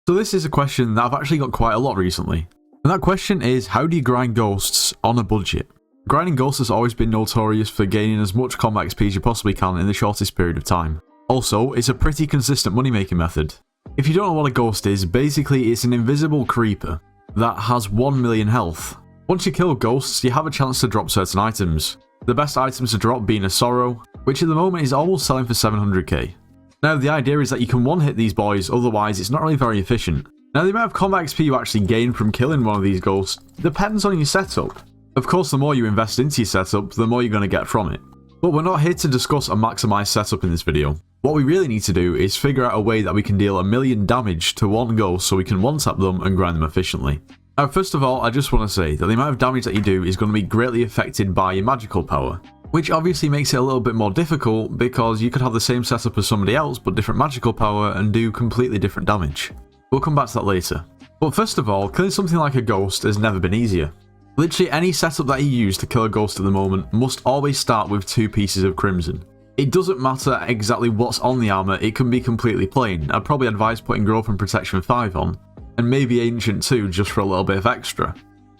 So this is a question that I've actually got quite a lot recently. And that question is, how do you grind ghosts on a budget? Grinding ghosts has always been notorious for gaining as much combat XP as you possibly can in the shortest period of time. Also, it's a pretty consistent money making method. If you don't know what a ghost is, basically it's an invisible creeper that has 1 million health. Once you kill ghosts, you have a chance to drop certain items. The best items to drop being a Sorrow, which at the moment is almost selling for 700k. Now the idea is that you can one-hit these boys, otherwise it's not really very efficient. Now the amount of combat XP you actually gain from killing one of these ghosts depends on your setup. Of course, the more you invest into your setup, the more you're going to get from it. But we're not here to discuss a maximised setup in this video. What we really need to do is figure out a way that we can deal 1 million damage to one ghost so we can one-tap them and grind them efficiently. Now first of all, I just want to say that the amount of damage that you do is going to be greatly affected by your magical power, which obviously makes it a little bit more difficult because you could have the same setup as somebody else but different magical power and do completely different damage. We'll come back to that later. But first of all, killing something like a ghost has never been easier. Literally any setup that you use to kill a ghost at the moment must always start with 2 pieces of crimson. It doesn't matter exactly what's on the armour, it can be completely plain. I'd probably advise putting Growth and Protection 5 on, and maybe Ancient 2 just for a little bit of extra.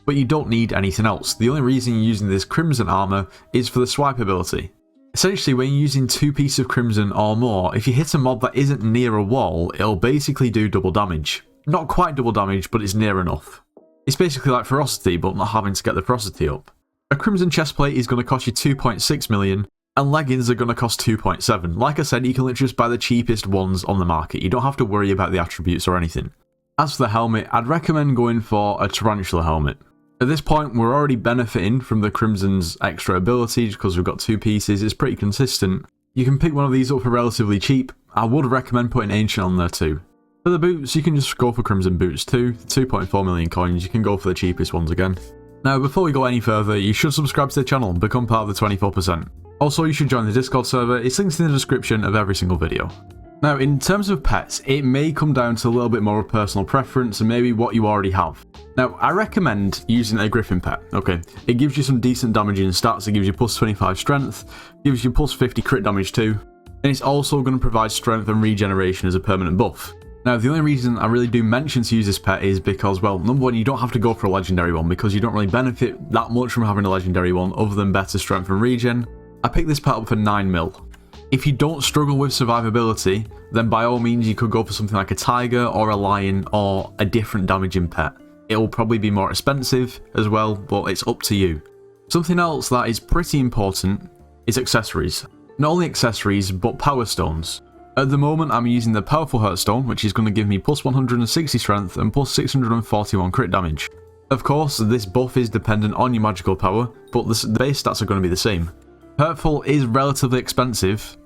But you don't need anything else. The only reason you're using this crimson armour is for the swipe ability. Essentially, when you're using 2 pieces of crimson or more, if you hit a mob that isn't near a wall, it'll basically do double damage. Not quite double damage, but it's near enough. It's basically like Ferocity, but not having to get the Ferocity up. A crimson chestplate is going to cost you 2.6 million, and leggings are going to cost 2.7. Like I said, you can literally just buy the cheapest ones on the market. You don't have to worry about the attributes or anything. As for the helmet, I'd recommend going for a Tarantula helmet. At this point, we're already benefiting from the Crimson's extra abilities because we've got 2 pieces. It's pretty consistent. You can pick one of these up for relatively cheap. I would recommend putting Ancient on there too. For the boots, you can just go for Crimson boots too. 2.4 million coins, you can go for the cheapest ones again. Now, before we go any further, you should subscribe to the channel and become part of the 24%. Also, you should join the Discord server. It's linked in the description of every single video. Now, in terms of pets, it may come down to a little bit more of personal preference and maybe what you already have. Now, I recommend using a Griffin pet, okay? It gives you some decent damaging stats. It gives you plus 25 strength, gives you plus 50 crit damage too, and it's also going to provide strength and regeneration as a permanent buff. Now, the only reason I really do mention to use this pet is because, well, number one, you don't have to go for a legendary one because you don't really benefit that much from having a legendary one other than better strength and regen. I picked this pet up for 9 mil. If you don't struggle with survivability, then by all means you could go for something like a tiger or a lion or a different damaging pet. It will probably be more expensive as well, but it's up to you. Something else that is pretty important is accessories. Not only accessories, but power stones. At the moment I'm using the Powerful Heartstone, which is going to give me plus 160 strength and plus 641 crit damage. Of course, this buff is dependent on your magical power, but the base stats are going to be the same. Hurtful is relatively expensive,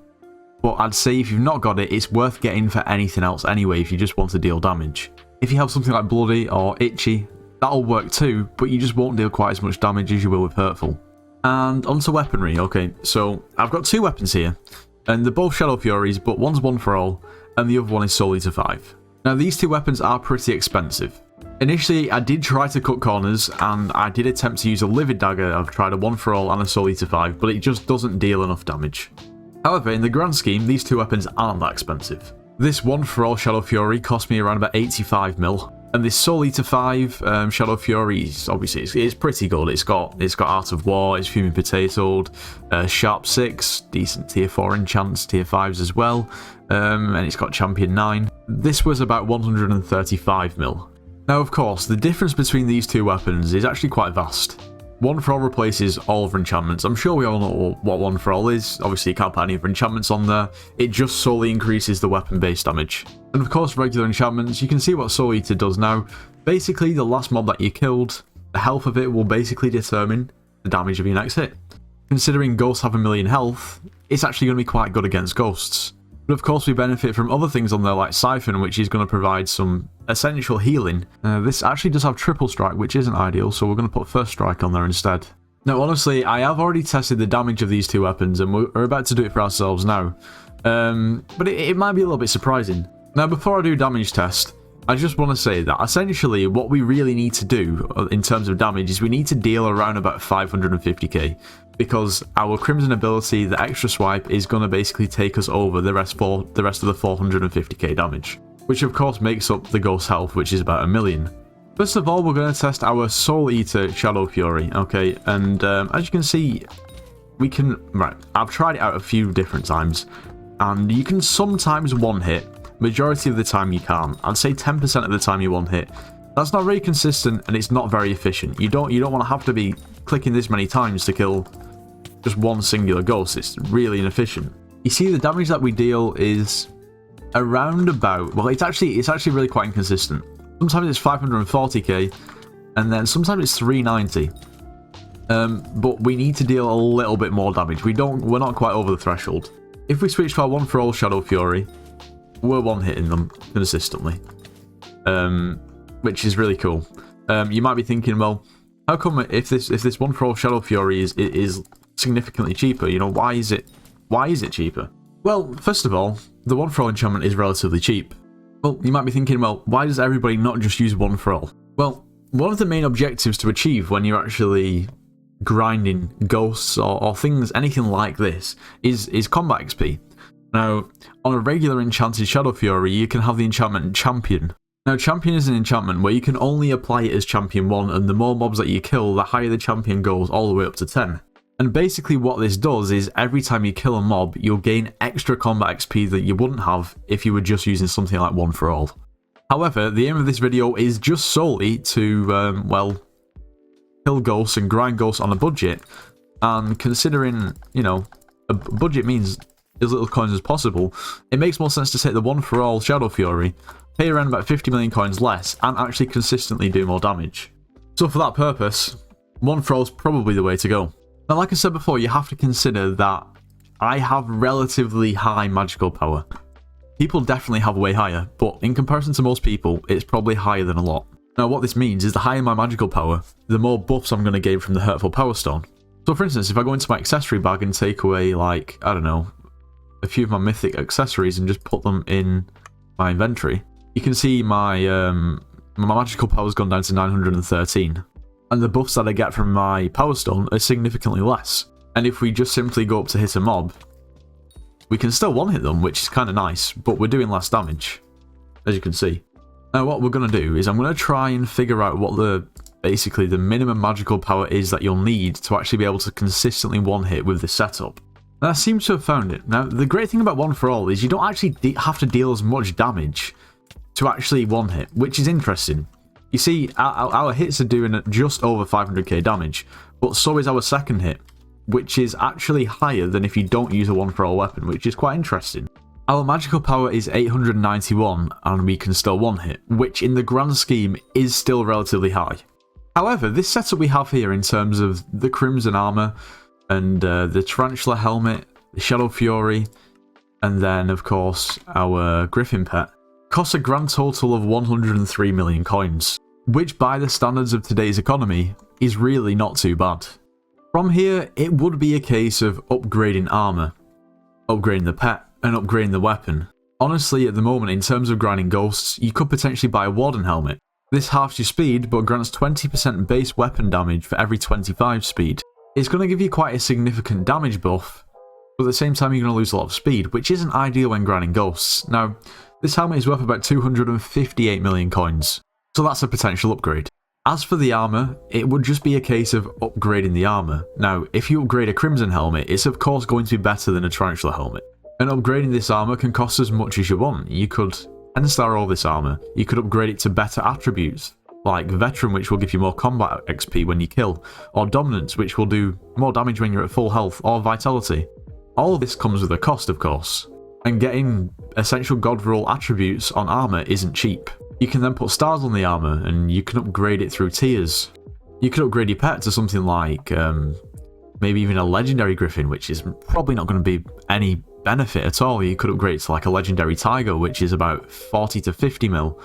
but I'd say if you've not got it, it's worth getting for anything else anyway if you just want to deal damage. If you have something like Bloody or Itchy, that'll work too, but you just won't deal quite as much damage as you will with Hurtful. And onto weaponry. Okay, so I've got 2 weapons here, and they're both Shadow Furies, but one's 1 for all, and the other one is Soul Eater 5. Now these 2 weapons are pretty expensive. Initially, I did try to cut corners, and I did attempt to use a Livid Dagger. I've tried a 1 for all and a Soul Eater 5, but it just doesn't deal enough damage. However, in the grand scheme, these 2 weapons aren't that expensive. This 1 for all Shadow Fury cost me around about 85 mil, and this Soul Eater 5 Shadow Fury is obviously it's pretty good. It's got Art of War, it's Fuming Potatoed, Sharp 6, decent tier 4 enchants, tier 5s as well, and it's got Champion 9. This was about 135 mil. Now of course, the difference between these 2 weapons is actually quite vast. 1 for all replaces all other enchantments. I'm sure we all know what 1 for all is. Obviously you can't put any other enchantments on there. It just solely increases the weapon base damage. And of course regular enchantments, you can see what Soul Eater does now. Basically the last mob that you killed, the health of it will basically determine the damage of your next hit. Considering ghosts have 1 million health, it's actually going to be quite good against ghosts. But of course we benefit from other things on there like Siphon, which is going to provide some essential healing. This actually does have triple strike, which isn't ideal, so we're going to put first strike on there instead. Now honestly, I have already tested the damage of these 2 weapons and we're about to do it for ourselves now. But it might be a little bit surprising. Now before I do damage test, I just want to say that essentially what we really need to do in terms of damage is we need to deal around about 550k. Because our Crimson ability, the extra swipe, is going to basically take us over the rest of the 450k damage. which of course makes up the ghost health, which is about 1 million. First of all, we're going to test our Soul Eater Shadow Fury, okay, and as you can see, we can, right, I've tried it out a few different times, and you can sometimes one-hit, majority of the time you can't. I'd say 10% of the time you one-hit. That's not very consistent, and it's not very efficient. You don't want to have to be clicking this many times to kill just one singular ghost. It's really inefficient. You see, the damage that we deal is around about, well, it's actually really quite inconsistent. Sometimes it's 540k, and then sometimes it's 390. But we need to deal a little bit more damage. We're not quite over the threshold. If we switch to our One for All Shadow Fury, we're one-hitting them consistently, which is really cool. You might be thinking, well, how come if this One for All Shadow Fury is significantly cheaper? You know, why is it cheaper? Well, first of all, the One for All enchantment is relatively cheap. Well, you might be thinking, well, why does everybody not just use One for All? Well, one of the main objectives to achieve when you're actually grinding ghosts or things, anything like this, is combat XP. Now, on a regular enchanted Shadow Fury, you can have the enchantment Champion. Now, Champion is an enchantment where you can only apply it as Champion 1, and the more mobs that you kill, the higher the Champion goes, all the way up to 10. And basically what this does is every time you kill a mob, you'll gain extra combat XP that you wouldn't have if you were just using something like One for All. However, the aim of this video is just solely to, well, kill ghosts and grind ghosts on a budget, and considering, you know, a budget means as little coins as possible, it makes more sense to take the One for All Shadow Fury, pay around about 50 million coins less, and actually consistently do more damage. So for that purpose, One for All is probably the way to go. Now, like I said before, you have to consider that I have relatively high magical power. People definitely have way higher, but in comparison to most people, it's probably higher than a lot. Now, what this means is the higher my magical power, the more buffs I'm going to gain from the Hurtful Power Stone. So for instance, if I go into my accessory bag and take away, like, I don't know, a few of my mythic accessories and just put them in my inventory, you can see my magical power's gone down to 913. And the buffs that I get from my Power Stone are significantly less. And if we just simply go up to hit a mob, we can still one-hit them, which is kind of nice, but we're doing less damage, as you can see. Now what we're going to do is I'm going to try and figure out what basically the minimum magical power is that you'll need to actually be able to consistently one-hit with this setup. And I seem to have found it. Now, the great thing about One for All is you don't actually have to deal as much damage to actually one-hit, which is interesting. You see, our hits are doing just over 500k damage, but so is our second hit, which is actually higher than if you don't use a One for All weapon, which is quite interesting. Our magical power is 891, and we can still one-hit, which in the grand scheme is still relatively high. However, this setup we have here in terms of the Crimson Armour, and the Tarantula Helmet, the Shadow Fury, and then, of course, our Griffin Pet, costs a grand total of 103 million coins, which by the standards of today's economy is really not too bad. From here, it would be a case of upgrading armour, upgrading the pet, and upgrading the weapon. Honestly, at the moment, in terms of grinding ghosts, you could potentially buy a Warden Helmet. This halves your speed, but grants 20% base weapon damage for every 25 speed. It's going to give you quite a significant damage buff, but at the same time you're going to lose a lot of speed, which isn't ideal when grinding ghosts. Now, this helmet is worth about 258 million coins, so that's a potential upgrade. As for the armour, it would just be a case of upgrading the armour. Now, if you upgrade a Crimson Helmet, it's of course going to be better than a Tarantula Helmet. And upgrading this armour can cost as much as you want. You could 10-star all this armour, you could upgrade it to better attributes, like Veteran, which will give you more combat XP when you kill, or Dominance, which will do more damage when you're at full health, or Vitality. All of this comes with a cost, of course, and getting essential god roll attributes on armour isn't cheap. You can then put stars on the armour, and you can upgrade it through tiers. You could upgrade your pet to something like, maybe even a Legendary Griffin, which is probably not going to be any benefit at all. You could upgrade it to like a Legendary Tiger, which is about 40 to 50 mil.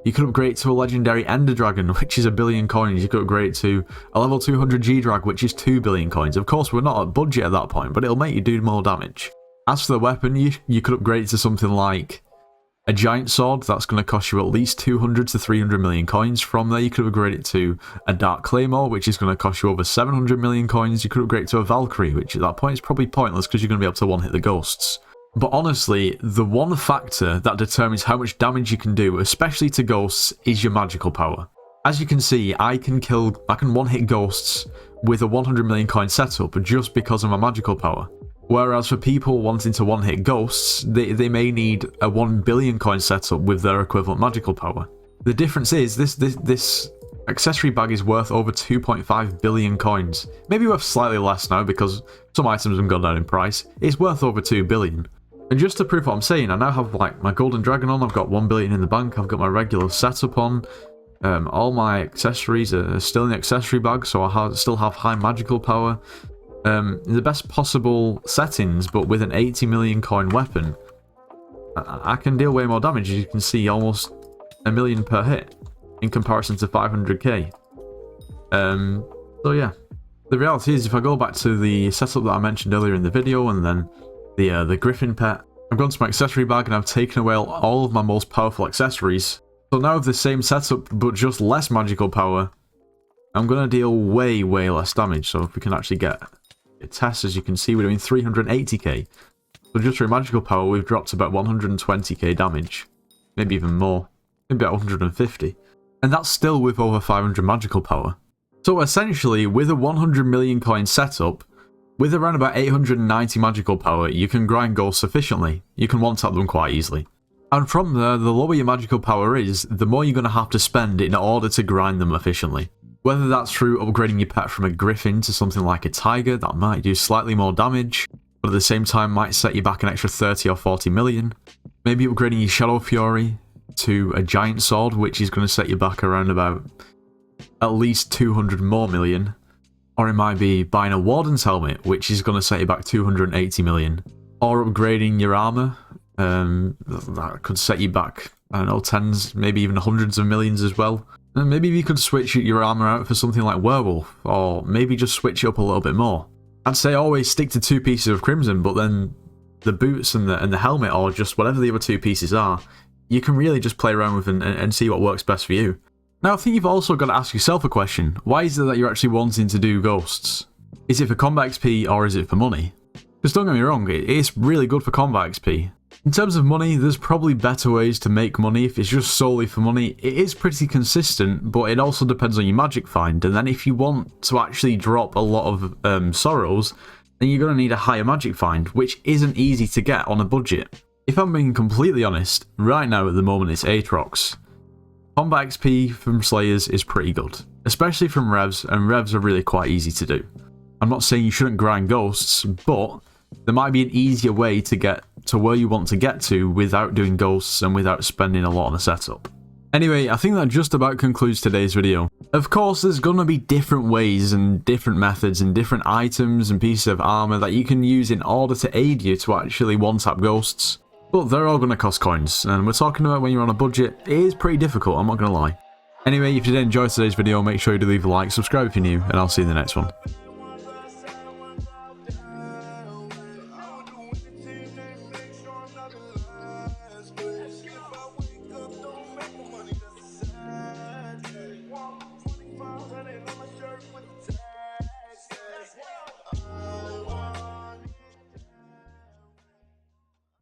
You could upgrade it to a Legendary Ender Dragon, which is 1 billion coins. You could upgrade it to a level 200 G-Drag, which is 2 billion coins. Of course, we're not at budget at that point, but it'll make you do more damage. As for the weapon, you could upgrade it to something like a Giant Sword. That's going to cost you at least 200 to 300 million coins. From there, you could upgrade it to a Dark Claymore, which is going to cost you over 700 million coins. You could upgrade it to a Valkyrie, which at that point is probably pointless because you're going to be able to one-hit the ghosts. But honestly, the one factor that determines how much damage you can do, especially to ghosts, is your magical power. As you can see, I can one-hit ghosts with a 100 million coin setup just because of my magical power. Whereas for people wanting to one-hit ghosts, they may need a 1 billion coin setup with their equivalent magical power. The difference is this accessory bag is worth over 2.5 billion coins. Maybe worth slightly less now because some items have gone down in price. It's worth over 2 billion. And just to prove what I'm saying, I now have like my golden dragon on, I've got 1 billion in the bank, I've got my regular setup on. All my accessories are still in the accessory bag, so I still have high magical power. The best possible settings, but with an 80 million coin weapon, I can deal way more damage. As you can see, almost 1 million per hit in comparison to 500k. So yeah, the reality is if I go back to the setup that I mentioned earlier in the video and then the griffin pet, I've gone to my accessory bag and I've taken away all of my most powerful accessories. So now with the same setup but just less magical power, I'm going to deal way less damage. So if we can actually get a test, as you can see, we're doing 380k. So just through magical power, we've dropped about 120k damage. Maybe even more. Maybe about 150. And that's still with over 500 magical power. So essentially, with a 100 million coin setup, with around about 890 magical power, you can grind ghosts efficiently. You can one-tap them quite easily. And from there, the lower your magical power is, the more you're going to have to spend in order to grind them efficiently. Whether that's through upgrading your pet from a griffin to something like a tiger, that might do slightly more damage, but at the same time might set you back an extra 30 or 40 million. Maybe upgrading your Shadow Fury to a giant sword, which is going to set you back around about at least 200 more million. Or it might be buying a Warden's helmet, which is going to set you back 280 million. Or upgrading your armor, that could set you back, I don't know, tens, maybe even hundreds of millions as well. And maybe you could switch your armor out for something like Werewolf, or maybe just switch it up a little bit more. I'd say always stick to 2 pieces of Crimson, but then the boots and the helmet, or just whatever the other 2 pieces are, you can really just play around with and see what works best for you. Now, I think you've also got to ask yourself a question. Why is it that you're actually wanting to do ghosts? Is it for combat XP or is it for money? Because don't get me wrong, it's really good for combat XP. In terms of money, there's probably better ways to make money if it's just solely for money. It is pretty consistent, but it also depends on your magic find. And then if you want to actually drop a lot of sorrows, then you're going to need a higher magic find, which isn't easy to get on a budget. If I'm being completely honest, right now at the moment it's Aatrox. Combat XP from Slayers is pretty good, especially from Revs, and Revs are really quite easy to do. I'm not saying you shouldn't grind ghosts, but there might be an easier way to get to where you want to get to without doing ghosts and without spending a lot on a setup. Anyway, I think that just about concludes today's video. Of course, there's going to be different ways and different methods and different items and pieces of armor that you can use in order to aid you to actually one-tap ghosts. But they're all going to cost coins, and we're talking about when you're on a budget, it is pretty difficult, I'm not going to lie. Anyway, if you did enjoy today's video, make sure you do leave a like, subscribe if you're new, and I'll see you in the next one.